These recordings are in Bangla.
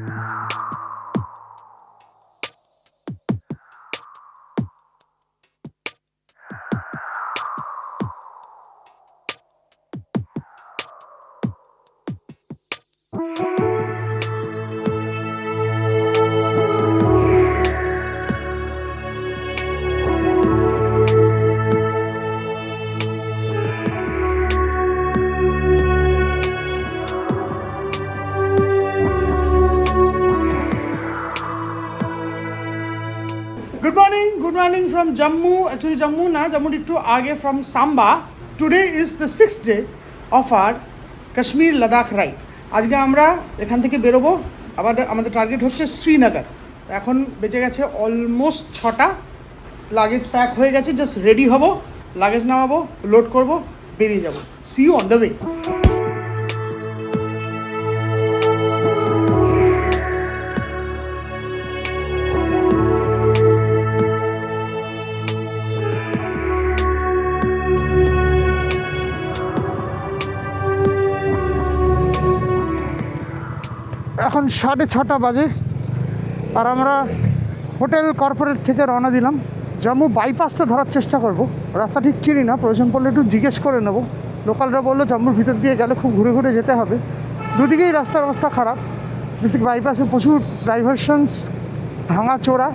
Good morning from Jammu. Actually, Jammu na Jammu একটু আগে from Samba. Today is the 6th day of our Kashmir Ladakh ride. আজকে আমরা এখান থেকে বেরোবো, আমাদের টার্গেট হচ্ছে শ্রীনগর। এখন বেজে গেছে অলমোস্ট 6টা। লাগেজ প্যাক হয়ে গেছে, জাস্ট রেডি হব, লাগেজ নামাবো, লোড করব, বেরিয়ে যাব। See you on the way. এখন 6:30 বাজে আর আমরা হোটেল কর্পোরেট থেকে রওনা দিলাম। জম্মু বাইপাসটা ধরার চেষ্টা করব, রাস্তা ঠিক চিনি না, প্রয়োজন পড়লে একটু জিজ্ঞেস করে নেব। লোকালরা বললো জম্মুর ভিতর দিয়ে গেলে খুব ঘুরে ঘুরে যেতে হবে, দুদিকেই রাস্তার অবস্থা খারাপ। বেসিক বাইপাসে প্রচুর ডাইভারশনস, ভাঙা চোরা,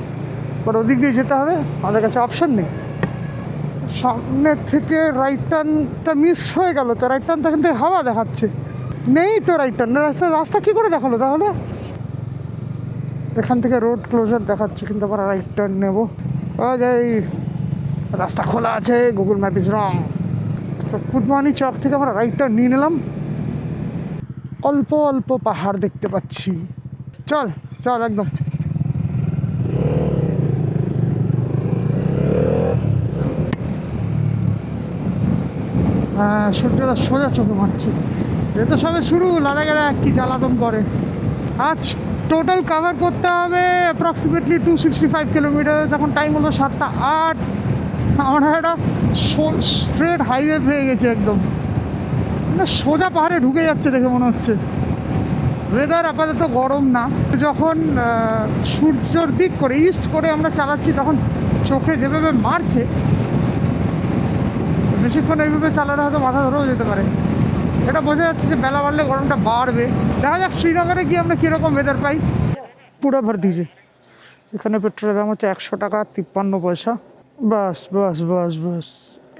বাট ওদিক দিয়ে যেতে হবে, আমাদের কাছে অপশান নেই। সামনের থেকে রাইট টার্নটা মিস হয়ে গেল, তো রাইট টার্ন এখান থেকে হাওয়া দেখাচ্ছে, নেই তো রাইট টার্ন। রাস্তা কী করে দেখালো তাহলে? এখান থেকে রোড ক্লোজার দেখাচ্ছে, কিন্তু আমরা রাইট টার্ন নেবো। এই রাস্তা খোলা আছে, গুগল ম্যাপ ইজ রং। কুদমানি চক থেকে আমরা রাইট টার্ন নিয়ে নিলাম। অল্প অল্প পাহাড় দেখতে পাচ্ছি। চল চল একদম। হ্যাঁ, সূর্যটা সোজা চোখে মারছে। এ তো সবে শুরু, লাদাখে কি জ্বালাতন করে। আজ টোটাল কাভার করতে হবে অ্যাপ্রক্সিমেটলি 265 কিলোমিটার। এখন টাইম হলো 7:08। আমরা একটা স্ট্রেট হাইওয়ে পেয়ে গেছি, একদম সোজা পাহাড়ে ঢুকে যাচ্ছে দেখে মনে হচ্ছে। ওয়েদার আপাতত গরম না। যখন সূর্যর দিক করে ইস্ট করে আমরা চালাচ্ছি, তখন চোখে যেভাবে মারছে, বেশিক্ষণ এইভাবে চালালে হয়তো মাথা ধরেও যেতে পারে। এটা বোঝা যাচ্ছে যে বেলা বাড়লে গরমটা বাড়বে। দেখা যাক শ্রীনগরে গিয়ে আমরা কীরকম ওয়েদার পাই। পুরো ভর দিয়েছে। এখানে পেট্রোলের দাম হচ্ছে 100 টাকা 53 পয়সা। বাস বাস বাস বাস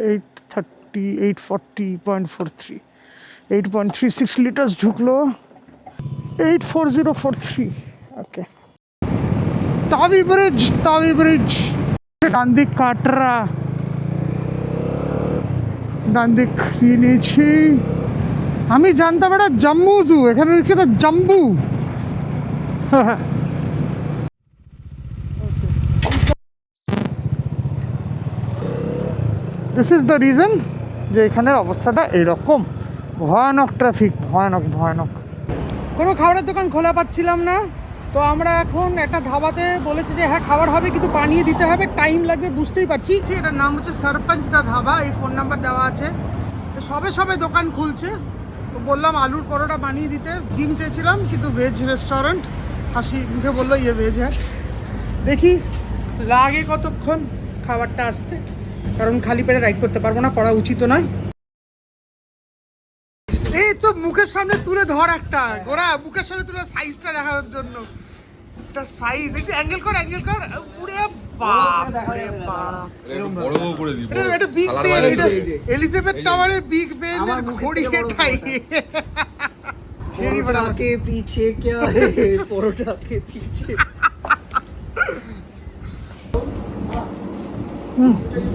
830 840.43 8.36 লিটার্স ঢুকলো। 84043। ওকে, তাবি ব্রিজ ডান দিক কাটরা, ডান দিক নিয়ে নিয়েছি। আমি জানতাম এটা জম্মু জু, এখানে দেখছি এটা Jammu. This is the reason যে এখানের অবস্থাটা এইরকম। ভয়ানক ট্রাফিক, ভয়ানক ভয়ানক। কোনো খাবারের দোকান খোলা পাচ্ছিলাম না, তো আমরা এখন একটা ধাবাতে বলেছি যে হ্যাঁ খাবার হবে, কিন্তু বানিয়ে দিতে হবে, টাইম লাগবে, বুঝতেই পারছি। এটার নাম হচ্ছে সরপঞ্চ দা ধাবা, এই ফোন নাম্বার দেওয়া আছে। সবে সবে দোকান খুলছে, তো বললাম আলুর পরোটা বানিয়ে দিতে। ডিম চেয়েছিলাম, কিন্তু ভেজ রেস্টুরেন্ট, হাসি মুখে বললো ইয়ে ভেজ। হ্যাঁ, দেখি লাগে কতক্ষণ খাবারটা আসতে, কারণ খালি পেটে রাইড করতে পারবো না, করা উচিত নয়। এই তো মুখের সামনে তুলে ধর একটা গোড়া, মুখের সামনে তুলে সাইজটা দেখানোর জন্য একটা সাইজ। একটু অ্যাঙ্গেল কর, অ্যাঙ্গেল কর। পুরে বাপ রে বাপ, বড় বড় করে দিই। এটা বিগ বেন, এটা এলিজাবেথ টাওয়ারের বিগ বেন এর ঘড়ি এটাই। तेरी बड़ा के पीछे क्या है, परोठा के पीछे।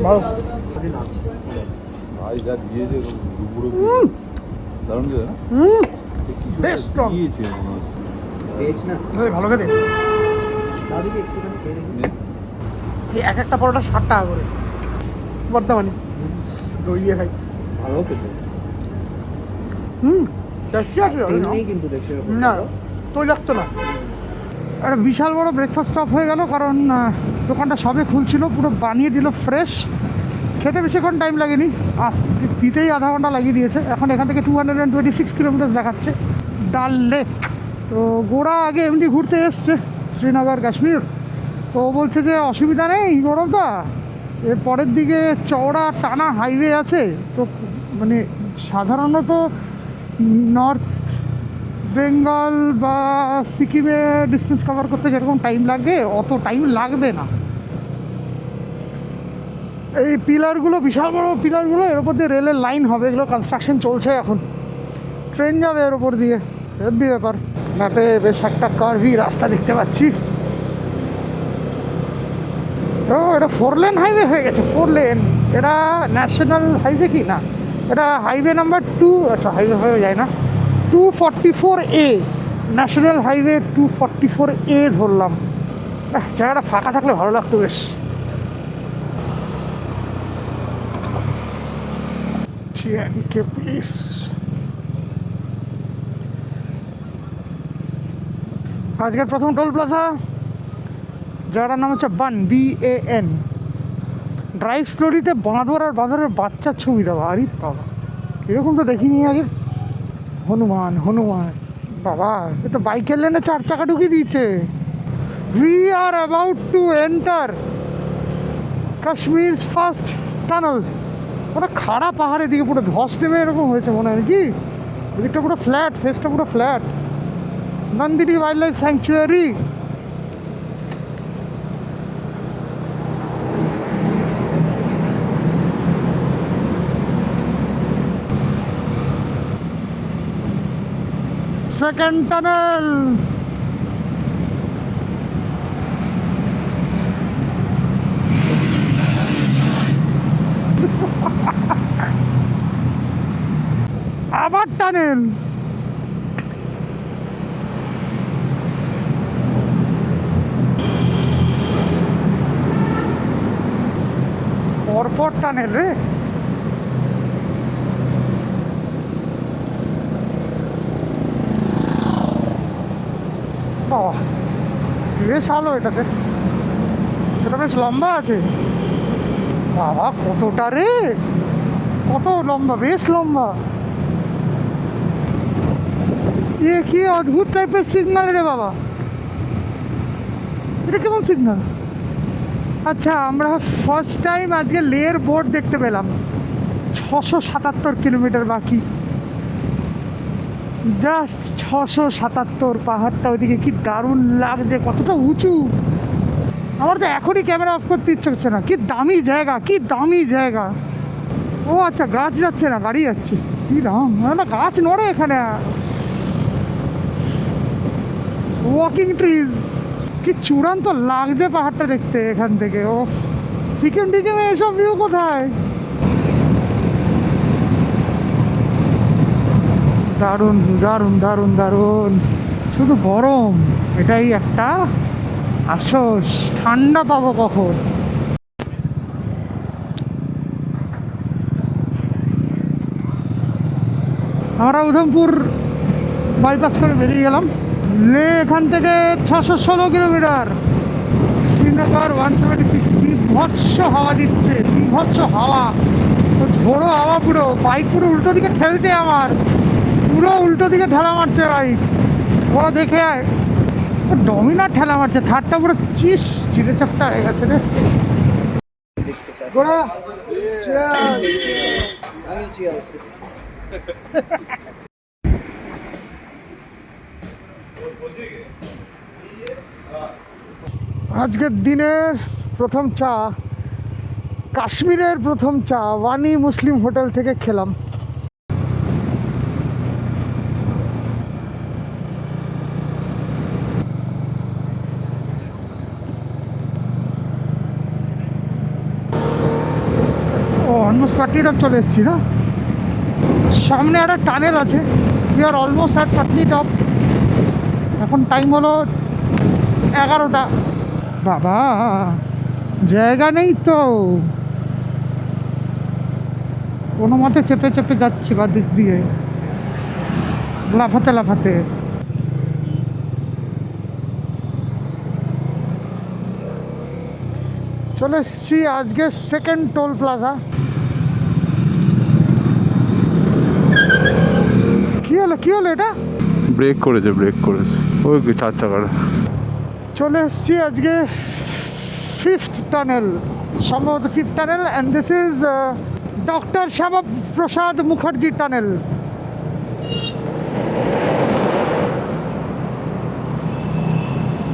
ভালো ভাই, যা দিয়েছে পুরো দারুণ দিয়েছে না। বেস্ট স্ট্রং দিয়েছে মনে হচ্ছে। ভেজ না ভাই, ভালো খেতে। দাদিকে একটুখানি খেয়ে দেখি। এই এক একটা পরোটা 60 টাকা করে বর্তমানে। দই দিয়ে খাই, ভালো খেতে। কিন্তু দেখছি না তৈলাক্ত না। একটা বিশাল বড় ব্রেকফাস্ট স্টপ হয়ে গেল, কারণ দোকানটা সবে খুলছিল, পুরো বানিয়ে দিল ফ্রেশ। খেতে বেশিক্ষণ টাইম লাগেনি, দিতেই আধা ঘন্টা লাগিয়ে দিয়েছে। এখন এখান থেকে 226 কিলোমিটার দেখাচ্ছে। ডাল লেক তো গোড়া আগে এমনি ঘুরতে এসছে শ্রীনগর কাশ্মীর, তো ও বলছে যে অসুবিধা নেই গৌরবদা, এর পরের দিকে চওড়া টানা হাইওয়ে আছে। তো মানে সাধারণত নর্থ বেঙ্গল বা সিকিমে ডিস্টেন্স কভার করতে যেরকম টাইম লাগে অত টাইম লাগবে না। এই পিলারগুলো বিশাল বড় পিলারগুলো, এর উপর দিয়ে রেলের লাইন হবে, এগুলো কনস্ট্রাকশন চলছে এখন, ট্রেন যাবে এর উপর দিয়ে, হেভি ব্যাপার। ম্যাপে বেশ একটা কার্ভি রাস্তা দেখতে পাচ্ছি। ও এটা 4 লেন হাইওয়ে হয়ে গেছে, 4 লেন। এটা ন্যাশনাল হাইওয়ে কি না, এটা হাইওয়ে নাম্বার 2, আচ্ছা হাইওয়ে হয়ে যায় না, 244A, ন্যাশনাল হাইওয়ে 244A ধরলাম। জায়গাটা ফাঁকা থাকলে ভালো লাগতো বেশ। TNK police. আজকের প্রথম টোল প্লাজা, যার নাম হচ্ছে বান, BAN। ড্রাইভ স্টোরিতে বাঁদর আর বাঁদরের বাচ্চার ছবি দেওয়া, আরে বাবা এরকম তো দেখিনি আগে। হনুমান হনুমান, বাবা এ তো বাইকের লেনে 4 চাকা ঢুকিয়ে দিয়েছে। We are about to enter Kashmir first tunnel. ওটা খাড়া পাহাড়ের দিকে পুরো ধস নেমে এরকম হয়েছে মনে হয় কি, ওদিকটা পুরো ফ্ল্যাট, ফেসটা পুরো flat. Nandini wild life sanctuary. Second tunnel. আবার টানেল। পরপর টানেল রে। বাবা বেশ আলো এটাতে, এটা বেশ লম্বা আছে। বাবা কতটা রে, কত লম্বা, বেশ লম্বা। এ কি অদ্ভুত টাইপের সিগন্যাল রে বাবা, এটা কেমন সিগন্যাল? আচ্ছা আমরা ফার্স্ট টাইম আজকে লের বোর্ড দেখতে পেলাম। 677 কিলোমিটার বাকি, জাস্ট 677। পাহাড়টা ওইদিকে কি দারুণ লাগছে, কতটা উঁচু। আমার তো এখনই ক্যামেরা অফ করতে ইচ্ছে হচ্ছে না। কি দামি জায়গা, কি দামি জায়গা। ও আচ্ছা গাছ যাচ্ছে না, গাড়ি যাচ্ছে। কি রাম, না গাছ নড়ে এখানে, ওয়াকিং ট্রিজ। কি চূড়ান্ত লাগছে পাহাড়টা দেখতে এখান থেকে। ও সিকিম টিকিমে এসব ভিউ কোথায়? দারুণ দারুণ দারুণ দারুণ। শুধু গরম, এটাই একটা আফসোস, ঠান্ডা পাবো কখন? আমরা উধমপুর বাইপাস করে বেরিয়ে গেলাম। লে এখান থেকে 616 কিলোমিটার, শ্রীনগর 176। বিভৎস হাওয়া দিচ্ছে, বিভৎস হাওয়া, ঝোড়ো হাওয়া, পুরো বাইক পুরো উল্টো দিকে ঠেলছে আমার, পুরো উল্টো দিকে ঠেলা মারছে বাইক। ওরা দেখে আয়, ডমিনার ঠেলা মারছে, থার্ডটা পুরো চিড়ে চাপটা হয়ে গেছে রে। গোড়া আজকের দিনের প্রথম চা, কাশ্মীরের প্রথম চা ওয়ানি মুসলিম হোটেল থেকে খেলাম। ও অলমোস্ট পাটনি টপ চলে এসেছি না, সামনে একটা টানেল আছে। We are almost at Patni top. এখন টাইম হলো 11টা। বাবা জায়গা নেই তো, কোনো মতে চেপে চেপে যাচ্ছি বা দিক দিয়ে, লাফাতে লাফাতে। চলে এসছি আজকে সেকেন্ড টোল প্লাজা। কি হলো, কি হলো এটা? ব্রেক করেছে ওই কি 4 চাকাটা। চলে এসছি আজকে ফিফথ টানেল, সম্ভবত fifth tunnel, and this is doctor Shyama Prasad Mukherjee tunnel.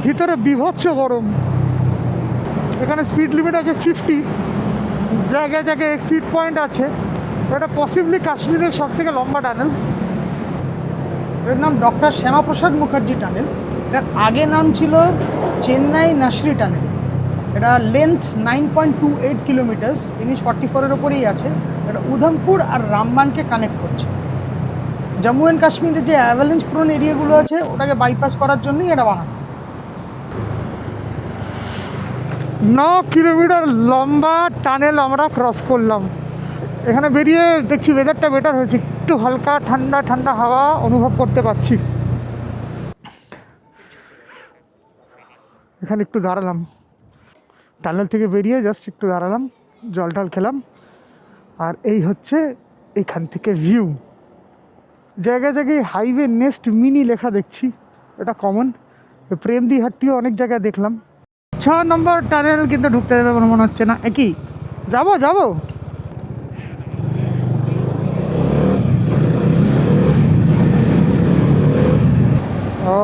ভিতরে বিভৎস গরম। এখানে স্পিড লিমিট আছে 50, জায়গায় জায়গায় এক্সিট পয়েন্ট আছে। এটা পসিবলি কাশ্মীরের সব থেকে লম্বা টানেল। এর নাম ডক্টর শ্যামাপ্রসাদ মুখার্জি টানেল। এটার আগে নাম ছিল চেন্নাই নাসরি টানেল। এটা লেন্থ 9.28 কিলোমিটার্স, NH 44-এর ওপরেই আছে। এটা উধমপুর আর রামবানকে কানেক্ট করছে। জম্মু অ্যান্ড কাশ্মীরের যে অ্যাভালেন্স প্রোন এরিয়াগুলো আছে ওটাকে বাইপাস করার জন্যই এটা বানানো। 9 কিলোমিটার লম্বা টানেল আমরা ক্রস করলাম। এখানে বেরিয়ে দেখছি ওয়েদারটা বেটার হয়েছে, একটু হালকা ঠান্ডা ঠান্ডা হাওয়া অনুভব করতে পারছি। এখানে একটু দাঁড়ালাম, টানেল থেকে বেরিয়ে জাস্ট একটু দাঁড়ালাম, জল টল খেলাম। আর এই হচ্ছে এখান থেকে ভিউ। জায়গায় জায়গায় হাইওয়ে নেক্সট মিনি লেখা দেখছি, এটা কমন। প্রেমদি হাটটিও অনেক জায়গায় দেখলাম। 6 নম্বর টানেল কিন্তু ঢুকতে দেবে বলে মনে হচ্ছে না। একই যাবো ও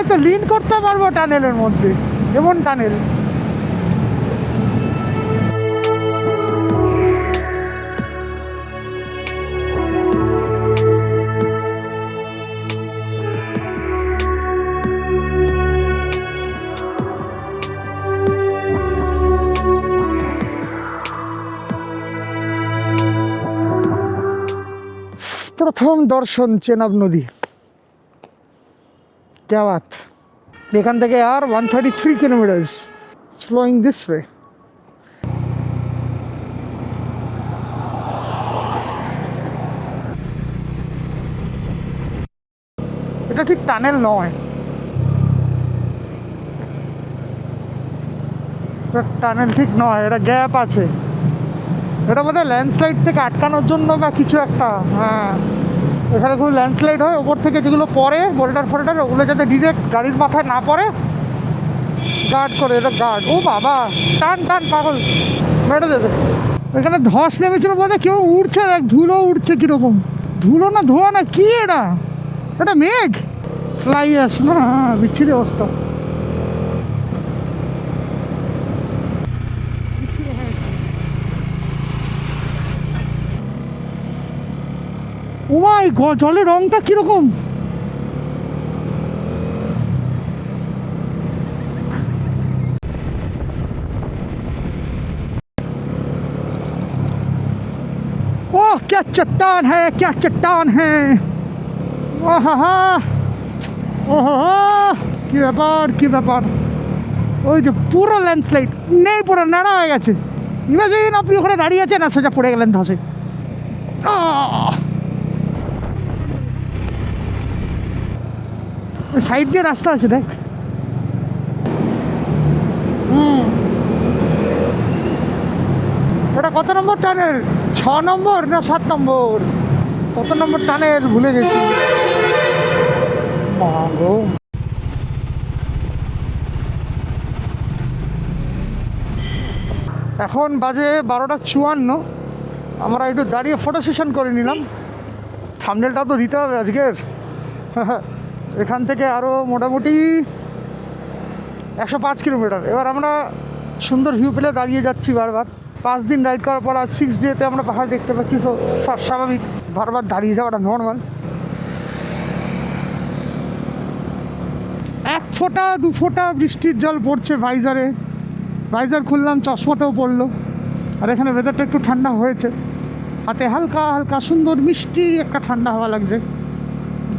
তো লিন করতে পারবো টানেলের মধ্যে, এমন টানেল। প্রথম দর্শন চেনাব নদী, क्या बात। এখান থেকে আর 133 কিলোমিটার্স, স্লোয়িং দিস ওয়ে। এটা ঠিক টানেল নয়, টানেল ঠিক নয়, এটা গ্যাপ আছে। এটা বোধহয় ল্যান্ডস্লাইড থেকে আটকানোর জন্য বা কিছু একটা। হ্যাঁ, এখানে খুব ল্যান্ডস্লাইড হয় ওপর থেকে, যেগুলো পড়ে বোল্ডার ফোল্ডার, ওগুলো যাতে ডিরেক্ট গাড়ির মাথায় না পড়ে গার্ড করে। এটা গার্ড। ও বাবা, টান পাগল, মেরে দেবে। এখানে ধস নেমেছিল বোধ হয়, কেউ উঠছে, দেখ ধুলো উঠছে কীরকম, ধুলো না ধোয়া না কি এটা মেঘ, ফ্লাই আস না, বিচ্ছিরি অবস্থা। ও মাই গড, জলের রংটা কিরকম। ओह क्या चट्टान है, क्या चट्टान है। কি ব্যাপার। ওই যে পুরো ল্যান্ডস্লাইড নেই, পুরো নাড়া হয়ে গেছে। ইমাজিন আপনি ওখানে দাঁড়িয়ে আছেন আর সোজা পড়ে গেলেন ধসে। সাইড দিয়ে রাস্তা আছে দেখ। এটা কত নম্বর টানেল, 6 নম্বর না 7 নম্বর, কত নম্বর টানেল ভুলে গেছি। এখন বাজে 12:54। আমরা একটু দাঁড়িয়ে ফটো সেশন করে নিলাম। থাম্বনেলটা তো দিতে হবে আজকের। এখান থেকে আরও মোটামুটি 105 কিলোমিটার। এবার আমরা সুন্দর ভিউ পেলে দাঁড়িয়ে যাচ্ছি বারবার। 5 দিন রাইড করার পর আর 6 ডেতে আমরা পাহাড় দেখতে পাচ্ছি, তো স্বাভাবিক বারবার দাঁড়িয়ে যাওয়াটা নর্মাল। 1 ফোঁটা 2 ফোঁটা বৃষ্টির জল পড়ছে ভাইজারে। ভাইজার খুললাম, চশমাতেও পড়লো। আর এখানে ওয়েদারটা একটু ঠান্ডা হয়েছে, হাতে হালকা হালকা সুন্দর মিষ্টি একটা ঠান্ডা হাওয়া লাগছে।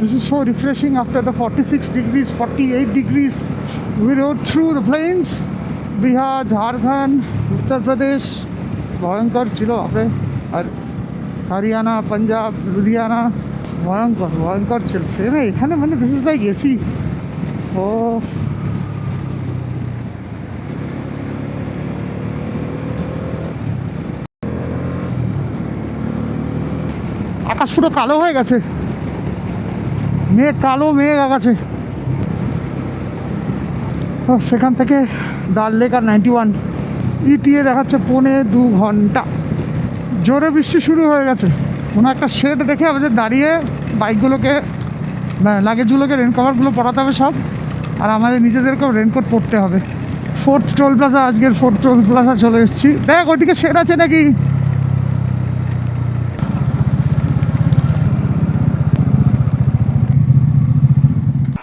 This is so refreshing after the 46 degrees, 48 degrees. We rode through the plains, Bihar, Jharkhand, Uttar Pradesh. ভয়ঙ্কর ছিল আপনি। আর হরিয়ানা, পাঞ্জাব, লুধিয়ানা, ভয়ঙ্কর ছিল। সে না এখানে মানে দিস ইজ লাইক এসি। ও আকাশ পুরো কালো হয়ে গেছে। মেঘ, কালো মেঘ আকাশে। ও সেখান থেকে ডাল লেক আর 91 ইটিএ দেখাচ্ছে 1.25 ঘন্টা। জোরে বৃষ্টি শুরু হয়ে গেছে। কোনো একটা শেড দেখে আমাদের দাঁড়িয়ে বাইকগুলোকে, লাগেজগুলোকে রেন কভারগুলো পরাতে হবে সব, আর আমাদের নিজেদেরকেও রেনকোট পরতে হবে। 4th টোল প্লাজা, আজকের 4th টোল প্লাজা চলে এসেছি। দেখ ওইদিকে শেড আছে নাকি।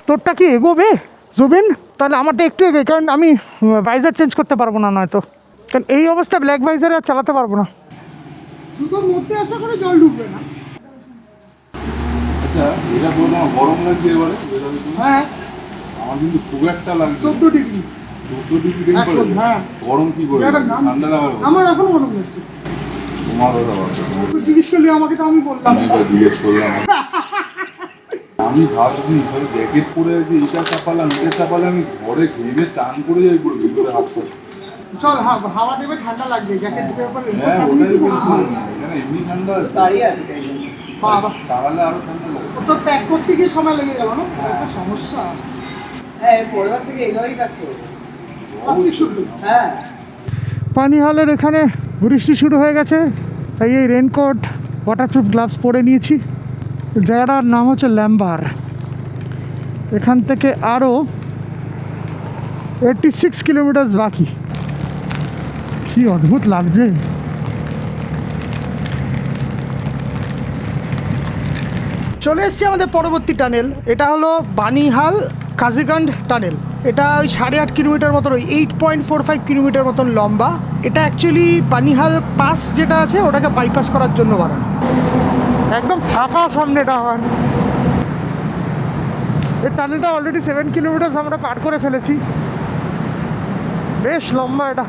তোরটা কি এগোবে জুবিন? তাহলে আমারটা একটু এগোয়, কারণ আমি ভাইজার চেঞ্জ করতে পারবো না নয়তো, কারণ এই অবস্থায় ব্ল্যাক ভাইজারে আর চালাতে পারবো না। দুটোর মধ্যে আশা করে জল ঢুকবে না। আচ্ছা, এটা বলবো আমার গরম লাগছে এবারে। হ্যাঁ, আমার কিন্তু খুব একটা লাগছে। 14 ডিগ্রি। 14 degree temperature. হ্যাঁ, গরম কি করে? ঠান্ডা লাগার কথা। আমার এখনো গরম লাগছে। তোমার কথা বলছো। তুই জিজ্ঞেস করলি আমাকে, তো আমি বললাম। আমি এবার জিজ্ঞেস করলাম। আমি ভাবছি ধর জ্যাকেট পরে আছি, এটা চাপালাম, এটা চাপালাম, আমি ঘরে ঘেমে চান করে যাই পুরো ভিতরে হাত করে। চল, হাওয়া দেবে, ঠান্ডা লাগবে, জ্যাকেট দিতে পারবে। হ্যাঁ, ওটাই বলছিলাম। এখানে এমনি ঠান্ডা আছে। দাঁড়িয়ে আছে তাই জন্য। বাবা, চালালে আরো ঠান্ডা লাগে। তো প্যাক করতে গিয়ে সময় লেগে গেল না, একটা সমস্যা। হ্যাঁ, এর পরের বার থেকে এইভাবেই কাটতে হবে। প্লাস্টিক শুদ্ধ। হ্যাঁ, পানিহালের এখানে বৃষ্টি শুরু হয়ে গেছে, তাই এই রেনকোট, ওয়াটারপ্রুফ গ্লাভস পরে নিয়েছি। জায়গাটার নাম হচ্ছে ল্যাম্বার। এখান থেকে আরও 86 কিলোমিটার বাকি। কি অদ্ভুত লাগছে। চলে এসছি আমাদের পরবর্তী টানেল। এটা হলো বানিহাল কাজিগান্ড টানেল। এটা ওই 8.5 কিলোমিটার মতন, ওই 8.45 কিলোমিটার মতন লম্বা। এটা অ্যাকচুয়ালি বানিহাল পাস যেটা আছে ওটাকে বাইপাস করার জন্য বানানো। একদম ফাঁকা সামনেটা আমার। এই টানেলটা অলরেডি 7 কিলোমিটার আমরা পার করে ফেলেছি। বেশ লম্বা এটা।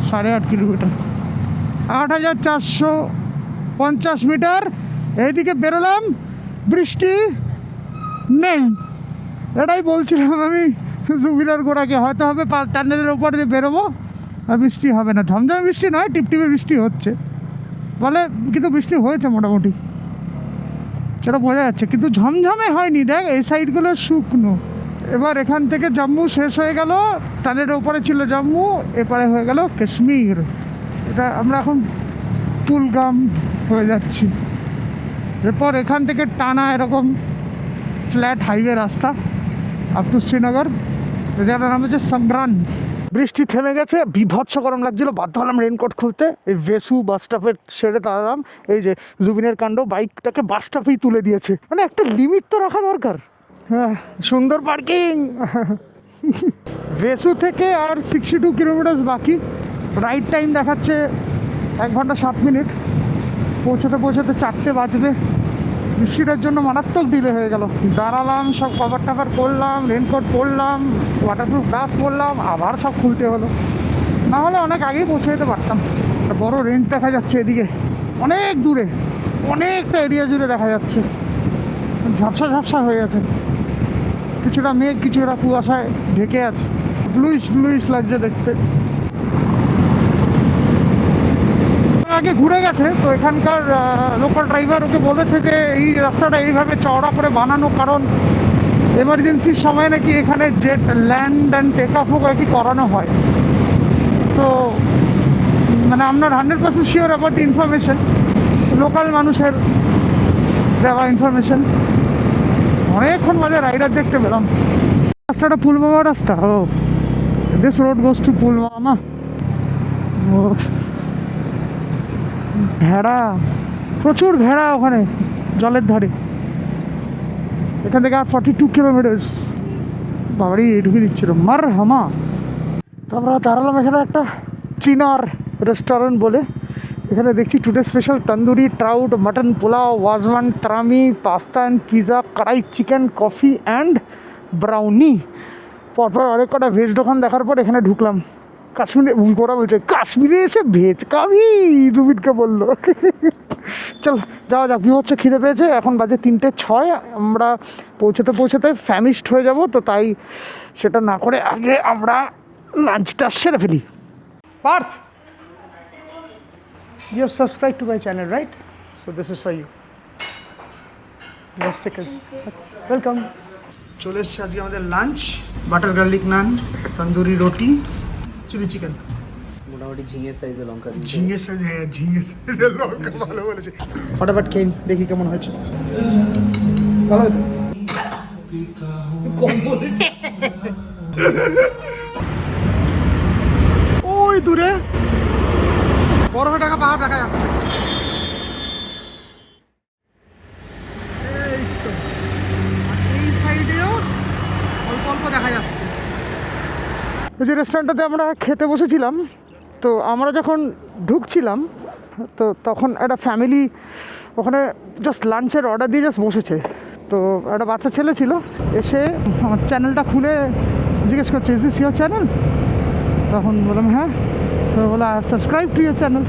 সাড়ে 8 কিলোমিটার, 8,450 মিটার। এইদিকে বেরোলাম, বৃষ্টি নেই। এটাই বলছিলাম আমি জুবিনার গোড়াকে, হয়তো হবে টানেলের ওপর দিয়ে বেরোবো আর বৃষ্টি হবে না। ঝমঝমে বৃষ্টি নয়, টিপটিপে বৃষ্টি হচ্ছে বলে, কিন্তু বৃষ্টি হয়েছে মোটামুটি, সেটা বোঝা যাচ্ছে, কিন্তু ঝমঝমে হয়নি। দেখ এই সাইডগুলো শুকনো। এবার এখান থেকে জম্মু শেষ হয়ে গেল, টানেলের ওপরে ছিল জম্মু, এপারে হয়ে গেল কাশ্মীর। এটা আমরা এখন কুলগাম হয়ে যাচ্ছি। এরপর এখান থেকে টানা এরকম ফ্ল্যাট হাইওয়ে রাস্তা আপ টু শ্রীনগর। যার নাম হচ্ছে সংগ্রান। বৃষ্টি থেমে গেছে, বিভৎস গরম লাগছিল, বাধ্য হলাম রেনকোট খুলতে। এই ভেসু বাস স্টপের সেরে দাঁড়ালাম। এই যে জুবিনের কাণ্ড, বাইকটাকে বাস স্টপেই তুলে দিয়েছে। মানে একটা লিমিট তো রাখা দরকার। হ্যাঁ, সুন্দর পার্কিং। ভেসু থেকে আর 62 কিলোমিটার বাকি। রাইড টাইম দেখাচ্ছে 1 ঘন্টা 7 মিনিট। পৌঁছাতে 4টে বাজবে। বৃষ্টিটার জন্য মারাত্মক ডিলে হয়ে গেল। দাঁড়ালাম, সব কভার টাভার করলাম, রেনকোট পরলাম, ওয়াটারপ্রুফ গ্লাস পরলাম, আবার সব খুলতে হলো। না হলে অনেক আগেই পৌঁছে যেতে পারতাম। একটা বড় রেঞ্জ দেখা যাচ্ছে এদিকে, অনেক দূরে, অনেকটা এরিয়া জুড়ে দেখা যাচ্ছে। ঝাপসা ঝাপসা হয়ে গেছে, কিছুটা মেঘ, কিছুটা কুয়াশায় ঢেকে আছে। ব্লুইশ ব্লুইশ লাগছে দেখতে। আগে ঘুরে গেছে, তো এখানকার লোকাল ড্রাইভার ওকে বলেছে যে এই রাস্তাটা এইভাবে চওড়া করে বানানো, কারণ এমার্জেন্সির সময় নাকি এখানে জেট ল্যান্ড অ্যান্ড টেক অফও নাকি করানো হয়। সো মানে আমরা 100% sure about the information, local মানুষের দেওয়া ইনফরমেশন। অনেকক্ষণ বাজে রাইডার দেখতে পেলাম। রাস্তাটা পুলওয়ামা রাস্তা। ও, this road goes to Pulwama. ও, ভেড়া, প্রচুর ভেড়া ওখানে জলের ধারে। এখান থেকে আর 42 কিলোমিটার। বাবারই এইটুকু দিচ্ছিল মার হামা। তারপর দাঁড়ালাম এখানে একটা চিনার রেস্টুরেন্ট বলে। এখানে দেখছি today special tandoori, trout, mutton pulao, Wazwan, tarami, pasta and pizza, kadai chicken, coffee and brownie. পরপর অনেক কটা ভেজ দোকান দেখার পর এখানে ঢুকলাম। কাশ্মীরে গোড়া বলছে, কাশ্মীরে এসে ভেজ খাবি, জুবিনকে বললো। চল যাওয়া যাক, বিভৎস খিদে পেয়েছে। এখন বাজে 3:06। আমরা পৌঁছাতে ফ্যামিস্ট হয়ে যাব, তো তাই সেটা না করে আগে আমরা লাঞ্চটা সেরে ফেলি। Partha You have subscribed to my channel, right? So this is for you. Let's take us. Welcome. চলে এসছে আজকে আমাদের লাঞ্চ, বাটার গার্লিক নান, তন্দুরি রুটি, চিলি চিকেন। মোটামুটি ঝিঙে সাইজের লঙ্কা দিয়েছে। ঝিঙে সাইজ, হ্যাঁ ঝিঙে সাইজের লঙ্কা, ভালো বলেছে। ফটাফট খেয়ে নিই, দেখি কেমন হয়েছে। ভালো হতো। ওই দূরে বরফে ঢাকা পাহাড় দেখা যাচ্ছে। এই তো, আর এই সাইডেও অল্প অল্প দেখা যাচ্ছে। ওই যে রেস্টুরেন্টটাতে আমরা খেতে বসেছিলাম, তো আমরা যখন ঢুকছিলাম তো তখন একটা ফ্যামিলি ওখানে জাস্ট লাঞ্চের অর্ডার দিয়ে জাস্ট বসেছে। তো একটা বাচ্চা ছেলে ছিল, এসে আমার চ্যানেলটা খুলে জিজ্ঞেস করছে, ইজ দিস ইয়োর চ্যানেল? তখন বললাম হ্যাঁ। স্যার বলে, I have subscribe to your channel.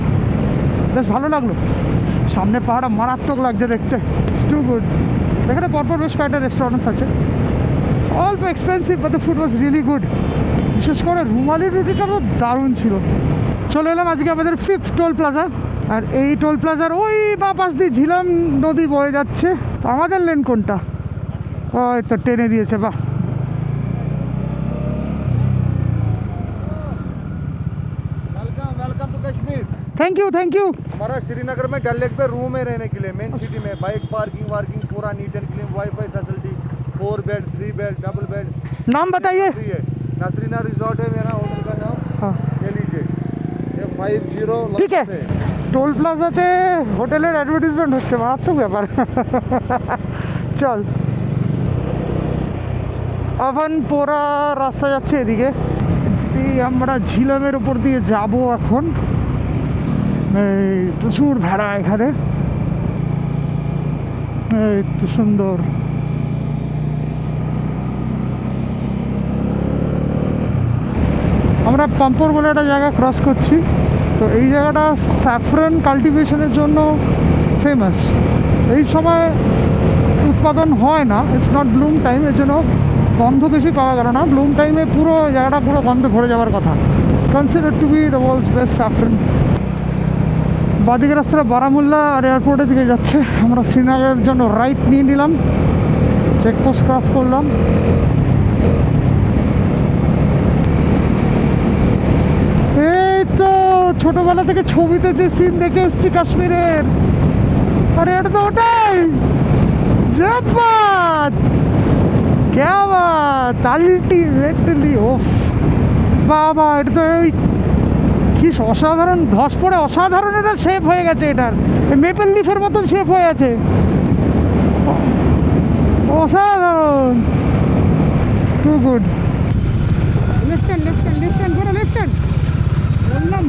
বেশ ভালো লাগলো, সামনে পাহাড়টা মারাত্মক লাগছে দেখতে, টু গুড। এখানে পরপর বেশ কয়েকটা রেস্টুরেন্টস আছে, অল্প expensive, but the food was really good. বিশেষ করে রুমালি রুটিটা তো দারুণ ছিল। চলে এলাম আজকে আমাদের 5th টোল প্লাজা, আর এই টোল প্লাজার ওই বা পাশ দিয়ে ঝিলাম নদী বয়ে যাচ্ছে। তো আমাদের লেন কোনটা? ওই তো টেনে দিয়েছে, বাহ। Welcome to Kashmir. Thank you thank you. हमारा श्रीनगर में डल लेक पे रूम है रहने के लिए, मेन सिटी में बाइक पार्किंग वार्किंग पूरा neat and clean, wifi facility, 4 bed 3 bed double bed. नाम बताइए। फ्री है, नसरीना रिजॉर्ट है मेरा होटल का नाम, हाँ ले लीजिए। ये 50 ঠিক আছে। টোল প্লাজাতে হোটেলের অ্যাডভার্টাইজমেন্ট হচ্ছে, মারাত্মক ব্যাপার। চল, আভানপোরা রাস্তা যাচ্ছে এদিকে, এই আমরা ঝিলামের উপর দিয়ে যাব এখন। এই প্রচুর ভেড়া এখানে, এই তো সুন্দর। আমরা পাম্পর বলে একটা জায়গা ক্রস করছি। তো এই জায়গাটা স্যাফরান কাল্টিভেশনের জন্য ফেমাস। এই সময় উৎপাদন হয় না, ইটস নট ব্লুম টাইম, এর জন্য গন্ধ বেশি পাওয়া গেল না। ব্লুম টাইমে পুরো জায়গাটা পুরো গন্ধে ভরে যাওয়ার কথা। Consider to be the world's best saffron. বাদিকে রাস্তাটা বারামুল্লা আর এয়ারপোর্টের দিকে যাচ্ছে। আমরা শ্রীনগরের জন্য রাইট নিয়ে নিলাম, চেকপোস্ট ক্রস করলাম। এই তো ছোটবেলা থেকে ছবিতে যে সিন দেখে এসছি কাশ্মীরের, আরে এটা তো ওটাই। জব্বাত, ক্যা বাত, আলটিমেটলি ওফ বাবা, এটা তো ওই কি অসাধারণ ধস পড়ে, অসাধারণ এটা শেপ হয়ে গেছে, এটার মেপেল লিফের মতন শেপ হয়ে আছে, অসাধারণ, too good. Left hand left hand left hand, পুরো লেফট হ্যান্ড বললাম।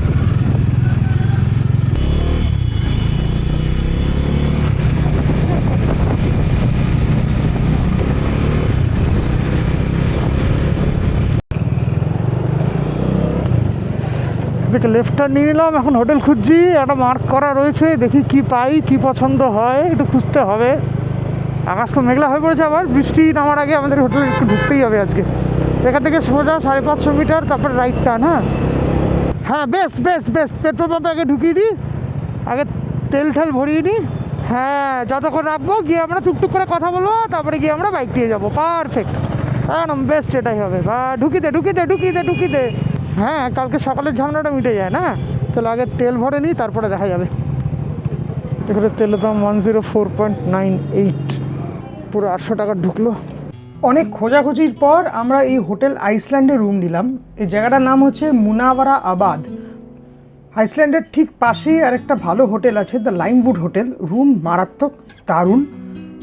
দেখে লেফট টার্ন নিয়ে নিলাম, এখন হোটেল খুঁজছি, একটা মার্ক করা রয়েছে, দেখি কি পাই, কি পছন্দ হয়, একটু খুঁজতে হবে। আকাশ তো মেঘলা হয়ে পড়েছে, আবার বৃষ্টি নামার আগে আমাদের হোটেলে একটু ঢুকতেই হবে আজকে। এখান থেকে সোজা 550 মিটার, তারপর রাইট টার্ন। হ্যাঁ বেস্ট বেস্ট বেস্ট। পেট্রোল পাম্পে আগে ঢুকিয়ে দিই, আগে তেল ঠেল ভরিয়ে নিই। হ্যাঁ যতক্ষণ রাখবো, গিয়ে আমরা টুকটুক করে কথা বলবো, তারপরে গিয়ে আমরা বাইক দিয়ে যাবো। পারফেক্ট, একদম বেস্ট, এটাই হবে। বা ঢুকিয়ে দে ঢুকিয়ে দে ঢুকিয়ে দে ঢুকিয়ে দে। হ্যাঁ কালকে সকালের ঝামেলাটা মিটে যায় না। চলো আগে তেল ভরে নিই, তারপরে দেখা যাবে। এখানে তেলের দাম 104.98, পুরো 800 টাকা ঢুকলো। অনেক খোঁজাখুঁজির পর আমরা এই হোটেল আইসল্যান্ডে রুম নিলাম। এই জায়গাটার নাম হচ্ছে মুনাওয়ারা আবাদ। আইসল্যান্ডের ঠিক পাশেই আরেকটা ভালো হোটেল আছে, দ্য লাইমউড হোটেল। রুম মারাত্মক, দারুণ,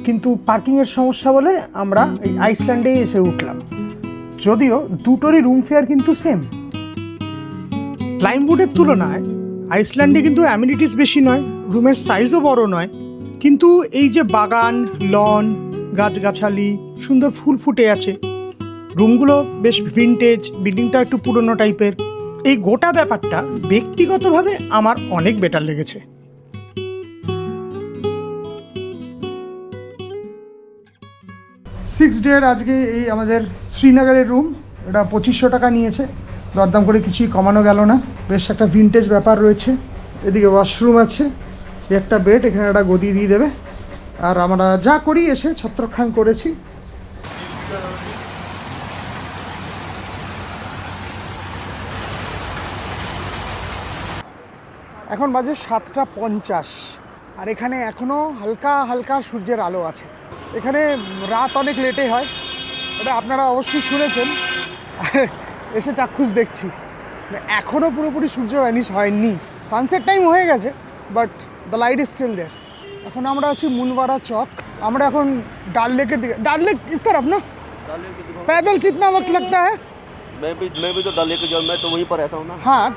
কিন্তু পার্কিংয়ের সমস্যা বলে আমরা এই আইসল্যান্ডেই এসে উঠলাম। যদিও দুটোরই রুম ফেয়ার কিন্তু সেম। লাইমউডের তুলনায় আইসল্যান্ডে কিন্তু অ্যামিনিটিস বেশি নয়, রুমের সাইজও বড় নয়, কিন্তু এই যে বাগান, লন, গাছগাছালি, সুন্দর ফুল ফুটে আছে, রুমগুলো বেশ ভিনটেজ, বিল্ডিংটা একটু পুরনো টাইপের, এই গোটা ব্যাপারটা ব্যক্তিগতভাবে আমার অনেক বেটার লেগেছে। 6 ডের আজকে এই আমাদের শ্রীনগরের রুম, এটা 2500 টাকা নিয়েছে। দরদাম করে কিছুই কমানো গেল না। বেশ একটা ভিনটেজ ব্যাপার রয়েছে, এদিকে ওয়াশরুম আছে, একটা বেড, এখানে একটা গদি দিয়ে দেবে। আর আমরা যা করি এসে ছত্রখান করেছি। এখন বাজে 7:50 আর এখানে এখনও হালকা হালকা সূর্যের আলো আছে। এখানে রাত অনেক লেটে হয়, এটা আপনারা অবশ্যই শুনেছেন। এসে চাক্ষুষ দেখছি, এখনও পুরোপুরি সূর্য ভ্যানিশ হয়নি। সানসেট টাইম হয়ে গেছে, but the light is still there. এখন আমরা আছি মুনবারা চক। আমরা এখন ডাল লেকের দিকে। ডাল লেক इस तरफ ना पैदल कितना वक्त लगता है? मैं भी तो डल लेके जाऊँ, मैं तो वहीं पर रहता हूँ ना। हाँ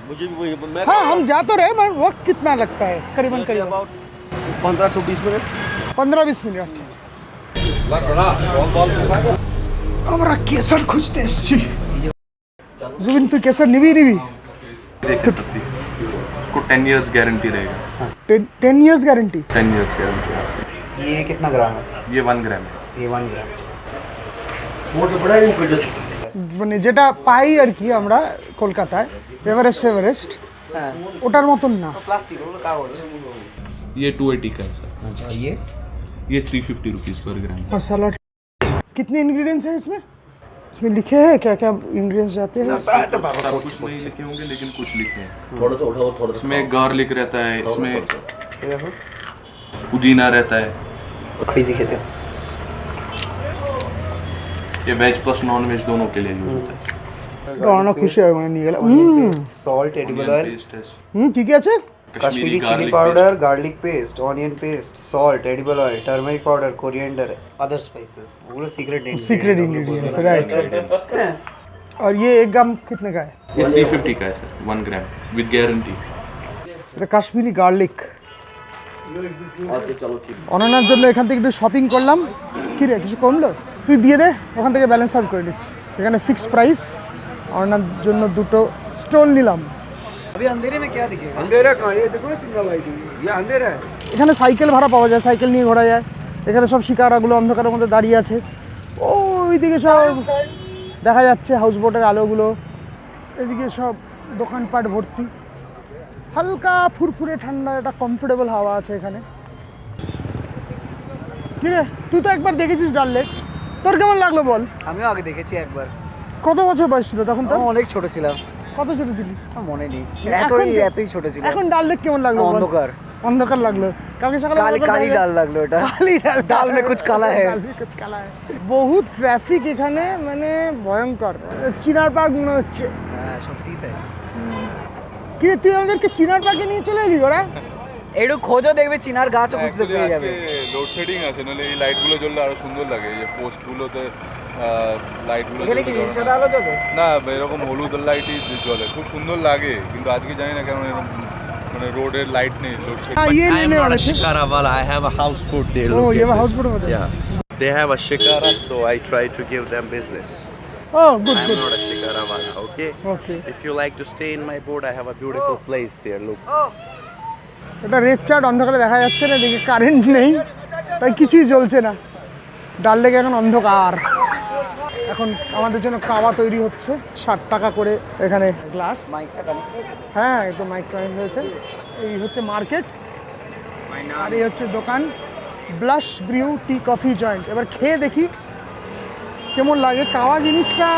मुझे भी वहीं मैं हाँ हम जा तो रहे, पर वक्त कितना लगता है? करीबन करीबन अबाउट 15 to 20 मिनट। 15-20 মিনিট। আচ্ছা আমরা কেসার খুঁজতে এসেছি। জুবিন তুই কেসার নিবি? देख सकती है उसको 10 इयर्स गारंटी रहेगा। 10 years गारंटी। 10 years guarantee. ये कितना ग्राम है? ये 1 ग्राम है। ये 1 ग्राम। মানে যেটা পাই আর কি আমরা কলকাতায় এভারেস্ট हाँ ওটার মতন না। प्लास्टिक वो कागज। ये 280 का है सर। अच्छा ये 350 रुपीज़ पर ग्राम। मसाला कितने इंग्रेडिएंट्स हैं इसमें? इसमें लिखे हैं क्या क्या इंग्रेडिएंट्स जाते हैं? सब कुछ नहीं लिखे होंगे लेकिन कुछ लिखे हैं। थोड़ा सा उठाओ, थोड़ा सा इसमें गार्लिक रहता है, इसमें ये देखो पुदीना रहता है। पिज़्ज़ा कहते हैं। ये वेज प्लस नॉन वेज दोनों के लिए यूज होता है। রানা খুশি হয় মানে নিয়ে গেল। Paste, salt, edible oil, paste है, কি কি আছে? Kashmiri chili powder, garlic paste, onion paste, salt, edible oil, turmeric powder, coriander, other spices. वो सीक्रेट सीक्रेट इंग्रेडिएंट्स राइट। और ये 1 ग्राम कितने का है? ये 350 का है सर, 1 ग्राम विद गारंटी। এটা কাশ্মীরি গার্লিক। चलो ठीक। অননার জন্য এখান থেকে একটু শপিং করলাম। কি রে কিছু কমলো? তুই দিয়ে দে, ওখান থেকে ব্যালেন্স আউট করে দিচ্ছি। এখানে ফিক্সড প্রাইস। অননার জন্য দুটো স্টোল নিলাম। अभी अंधेरे में क्या दिखेगा? अंधेरा कहाँ? ये देखो ना कितना लाइट है, ये अंधेरा है। এখানে সাইকেল ভাড়া পাওয়া যায়, সাইকেল নিয়ে ঘোরা যায়। এখানে সব শিকারাগুলো অন্ধকারের মধ্যে দাঁড়িয়ে আছে। ওইদিকে সব দেখা যাচ্ছে হাউস বোটের আলোগুলো। এদিকে সব দোকানপাট ভর্তি, হালকা ফুরফুরে ঠান্ডা, একটা কমফোর্টেবল হাওয়া আছে এখানে। কি রে তুই তো একবার দেখেছিস ডাল লেক, তোর কেমন লাগলো বল? আমিও আগে দেখেছি একবার। কত বছর বয়স ছিল তখন তোর? আমি অনেক ছোট ছিলাম, কত ছোট ছিলি? আমার মনে নেই। এখন- এতই ছোট ছিলাম। এখন ডাল লেক কেমন লাগলো বল? অন্ধকার অন্ধকার লাগলো। কালকে সকালে কালি কালি ডাল লাগলো এটা। কালি ডাল, ডাল में कुछ काला है। ডাল में कुछ काला है। বহুত ট্রাফিক এখানে, মানে ভয়ঙ্কর। চিনার পার্ক মনে হচ্ছে। হ্যাঁ সত্যিই তাই। কি রে, তুই আমাদেরকে চিনার পার্কে নিয়ে চলে এলি ওরা? একটু খোঁজো, দেখবে চিনার গাছও খুঁজতে পেয়ে যাবে। লোডশেডিং আছে, নাহলে এই লাইটগুলো জ্বললে আরো সুন্দর লাগে। এই যে পোস্টগুলোতে লাইটগুলো এখানে কি নীল সাদা আলো জ্বলে? না, এরকম হলুদ লাইটই জ্বলে, খুব সুন্দর লাগে। কিন্তু আজকে জানি না কেন এরকম মানে রোডের লাইট নেই, লোডশেডিং। हाँ ये I am लेने not वाले a थे। shikara wala. I have a houseboat there. Oh, look you have a at houseboat over this. there? Yeah. They have a shikara, so I try to give them business. Oh, good, I am good. not a shikara wala, okay? Okay. If you like to stay in my boat, I have a beautiful place there. Look. এটা রেড চার্ট, অন্ধকারে দেখা যাচ্ছে না, এদিকে কারেন্ট নেই, তাই কিছুই জ্বলছে না। ডাল লেক এখন অন্ধকার। এখন আমাদের জন্য কাওয়া তৈরি হচ্ছে, 60 টাকা করে এখানে গ্লাস। মাইকটা কানেক্ট হয়েছে? হ্যাঁ একদম মাইক কানেক্ট হয়েছে। এই হচ্ছে মার্কেট, আর এই হচ্ছে দোকান blush brew tea coffee joint. এবার খেয়ে দেখি কেমন লাগে। কাওয়া জিনিসটা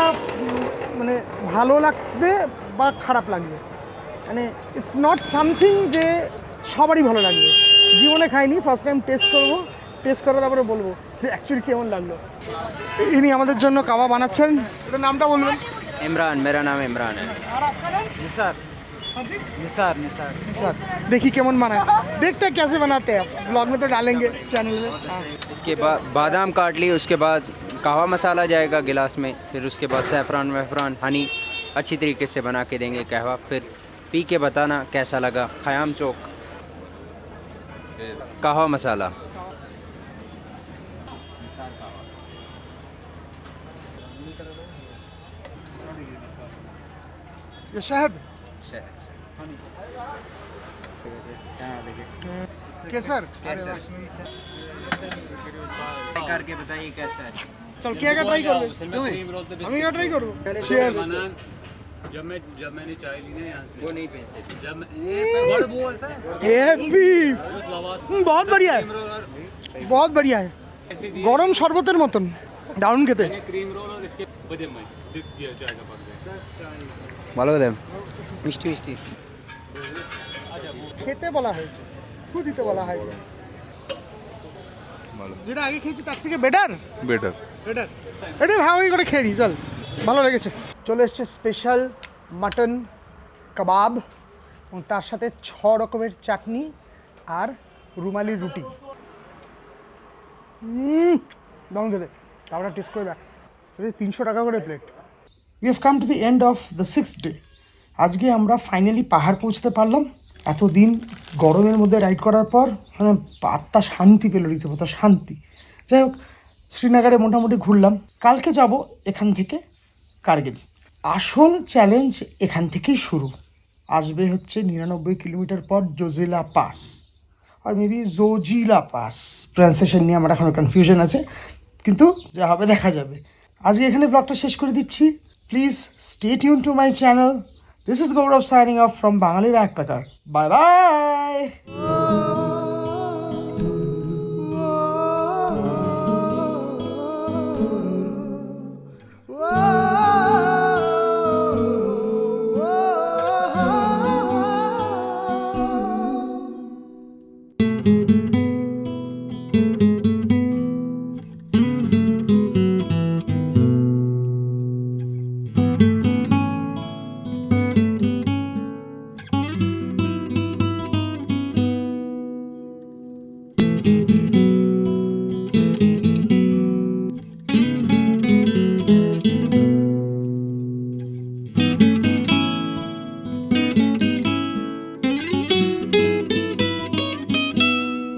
মানে ভালো লাগবে বা খারাপ লাগবে, মানে ইটস নট সামথিং যে সবারই ভালো লাগবে। জীবনে খাইনি, ফার্স্ট টাইম টেস্ট করবো, টেস্ট করে তারপরে বলবো যে অ্যাকচুয়ালি কেমন লাগলো। ইনি আমাদের জন্য কাওয়া বানাচ্ছেন, এটা নামটা বলবেন? इमरान, मेरा नाम इमरान है। আর আপনার নাম? निसार निसार निसार निशाद। देखिए केमन बनाए, देखते हैं कैसे बनाते हैं। ब्लॉग में तो डालेंगे चैनल में। हाँ। इसके बाद बादाम काट ली, उसके बाद कहवा मसाला जाएगा गिलास में, फिर उसके बाद सैफरान वैफरान हनी अच्छी तरीके से बना के देंगे कहवा। फिर पी के बताना कैसा लगा। ख़याम चौक कहवा मसाला। ये शहद केसर करके बताइए कैसा है। चल क्या ट्राई करो, আমি এটা ট্রাই করব। চিয়ার্স। जब मैंने चाय ली ना यहाँ से वो नहीं पैसे जब मैं ये वो होता है হেভি বহুত बढ़िया है बहुत बढ़िया है গরম শরবতের মতন দারুণ খেতে क्रीम रोल और इसके बदे में दिया चाय का पक ভালো দেন মিষ্টি মিষ্টি খেতে বলা হয়েছে খুব দিতে বলা হয় যেটা আগে খেয়েছি তার থেকে বেটার বেটার বেটার এটা ভাঙি করে খেয়ে নিই চল ভালো লেগেছে চলে এসছে স্পেশাল মাটন কাবাব এবং তার সাথে 6 রকমের চাটনি আর রুমালি রুটি দারুণ খেতে তারপরে টেস্ট করে দেখ 300 টাকা করে plate we have come to the end of the 6th day আজকে আমরা ফাইনালি পাহাড় পৌঁছতে পারলাম এতদিন গরমের মধ্যে রাইড করার পর মানে আত্মা শান্তি পেল রীতিমতো শান্তি যাই হোক শ্রীনগরে মোটামুটি ঘুরলাম কালকে যাব এখান থেকে কার্গিল আসল চ্যালেঞ্জ এখান থেকেই শুরু আসবে হচ্ছে 99 কিলোমিটার পর জোজিলা পাস আর মেবি জোজিলা পাস প্রনাউন্সিয়েশন নিয়ে আমার এখনও কনফিউশন আছে কিন্তু যা হবে দেখা যাবে আজকে এখানে ব্লগটা শেষ করে দিচ্ছি please stay tune to my channel this is Gaurav signing off from Bangali backpacker bye by